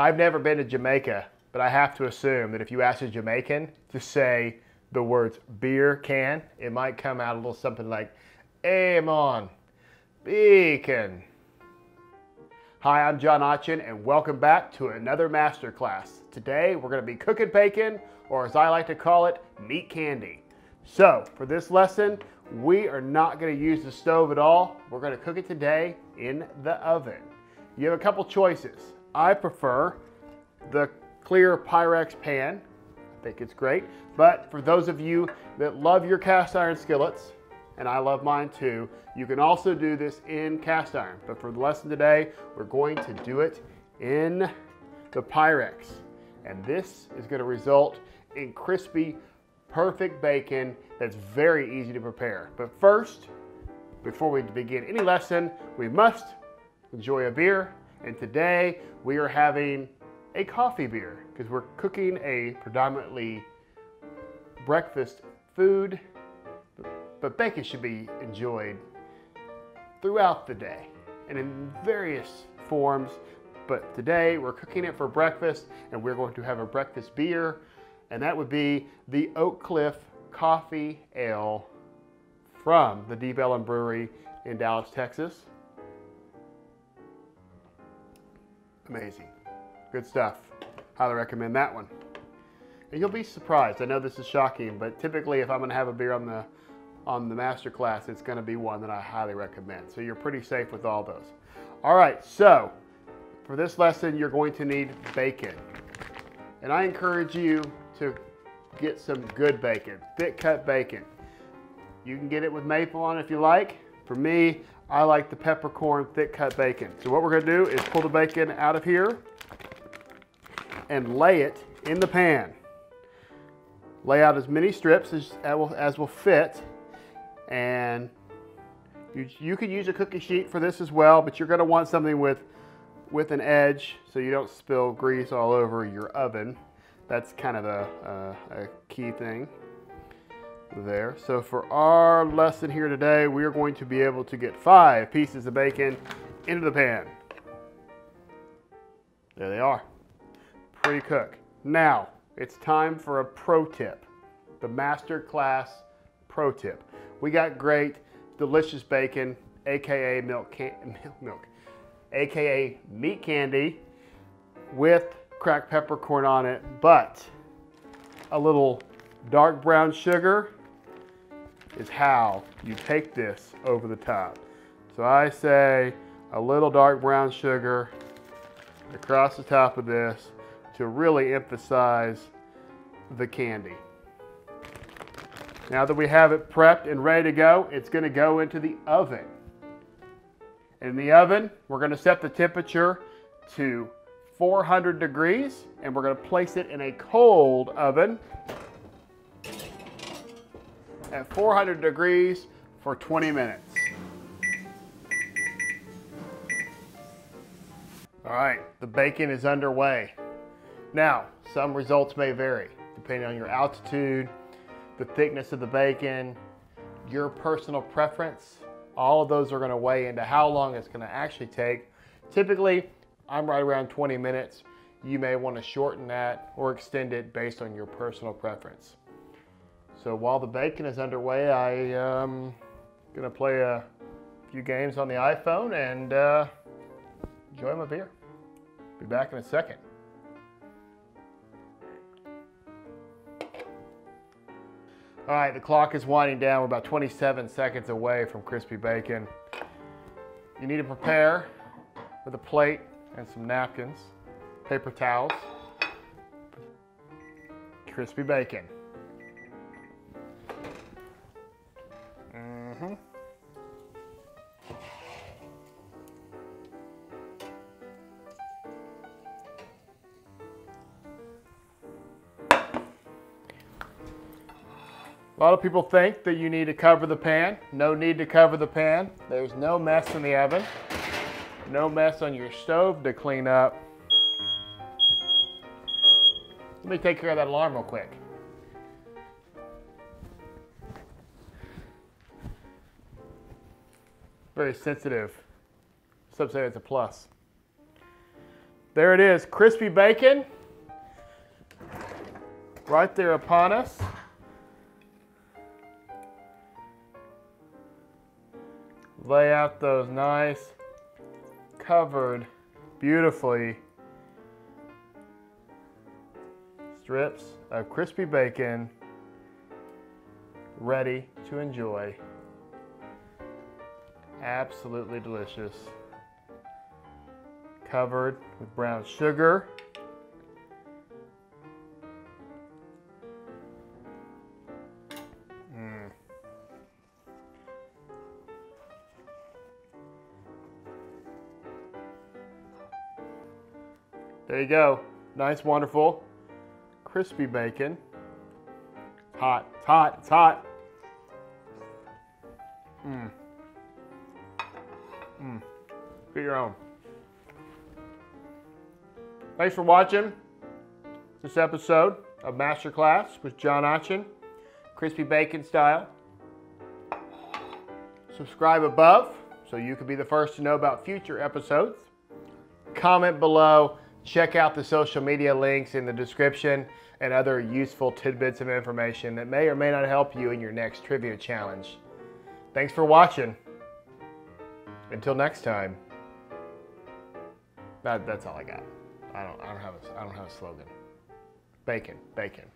I've never been to Jamaica, but I have to assume that if you ask a Jamaican to say the words beer can, it might come out a little something like, "Hey, mon, bacon." Hi, I'm John Otchin, and welcome back to another masterclass. Today, we're going to be cooking bacon, or as I like to call it, meat candy. So, for this lesson, we are not going to use the stove at all. We're going to cook it today in the oven. You have a couple choices. I prefer the clear Pyrex pan. I think it's great. But for those of you that love your cast iron skillets, and I love mine too, you can also do this in cast iron. But for the lesson today, we're going to do it in the Pyrex. And this is going to result in crispy, perfect bacon that's very easy to prepare. But first, before we begin any lesson, we must enjoy a beer. And today we are having a coffee beer because we're cooking a predominantly breakfast food, but bacon should be enjoyed throughout the day and in various forms. But today we're cooking it for breakfast, and we're going to have a breakfast beer, and that would be the Oak Cliff Coffee Ale from the Deep Ellum Brewery in Dallas, Texas. Amazing. Good stuff. Highly recommend that one. And you'll be surprised. I know this is shocking, but typically if I'm going to have a beer on the master class, it's going to be one that I highly recommend. So you're pretty safe with all those. All right, so for this lesson, you're going to need bacon. And I encourage you to get some good bacon, thick cut bacon. You can get it with maple on it if you like. For me, I like the peppercorn thick cut bacon. So what we're going to do is pull the bacon out of here and lay it in the pan. Lay out as many strips as will fit. And you could use a cookie sheet for this as well, but you're going to want something with an edge so you don't spill grease all over your oven. That's kind of a key thing there. So for our lesson here today, we are going to be able to get 5 pieces of bacon into the pan. There they are, pre-cooked. Now it's time for a pro tip, the master class pro tip. We got great, delicious bacon, aka aka meat candy with cracked peppercorn on it, but a little dark brown sugar is how you take this over the top. So I say a little dark brown sugar across the top of this to really emphasize the candy. Now that we have it prepped and ready to go, it's going to go into the oven. In the oven, we're going to set the temperature to 400 degrees, and we're going to place it in a cold oven at 400 degrees for 20 minutes. All right, the bacon is underway. Now, some results may vary depending on your altitude, the thickness of the bacon, your personal preference. All of those are going to weigh into how long it's going to actually take. Typically, I'm right around 20 minutes. You may want to shorten that or extend it based on your personal preference. So while the bacon is underway, I'm going to play a few games on the iPhone and enjoy my beer. Be back in a second. All right, the clock is winding down. We're about 27 seconds away from crispy bacon. You need to prepare with a plate and some napkins, paper towels, crispy bacon. A lot of people think that you need to cover the pan. No need to cover the pan. There's no mess in the oven. No mess on your stove to clean up. Let me take care of that alarm real quick. Very sensitive. Some say it's a plus. There it is, crispy bacon. Right there upon us. Lay out those nice, covered, beautifully strips of crispy bacon ready to enjoy. Absolutely delicious. Covered with brown sugar. There you go. Nice, wonderful, crispy bacon. It's hot, it's hot, it's hot. Get your own. Thanks for watching this episode of Masterclass with John Achin, crispy bacon style. Subscribe above so you can be the first to know about future episodes. Comment below. Check out the social media links in the description and other useful tidbits of information that may or may not help you in your next trivia challenge. Thanks for watching. Until next time. That's all I got. I don't have a slogan. Bacon, bacon.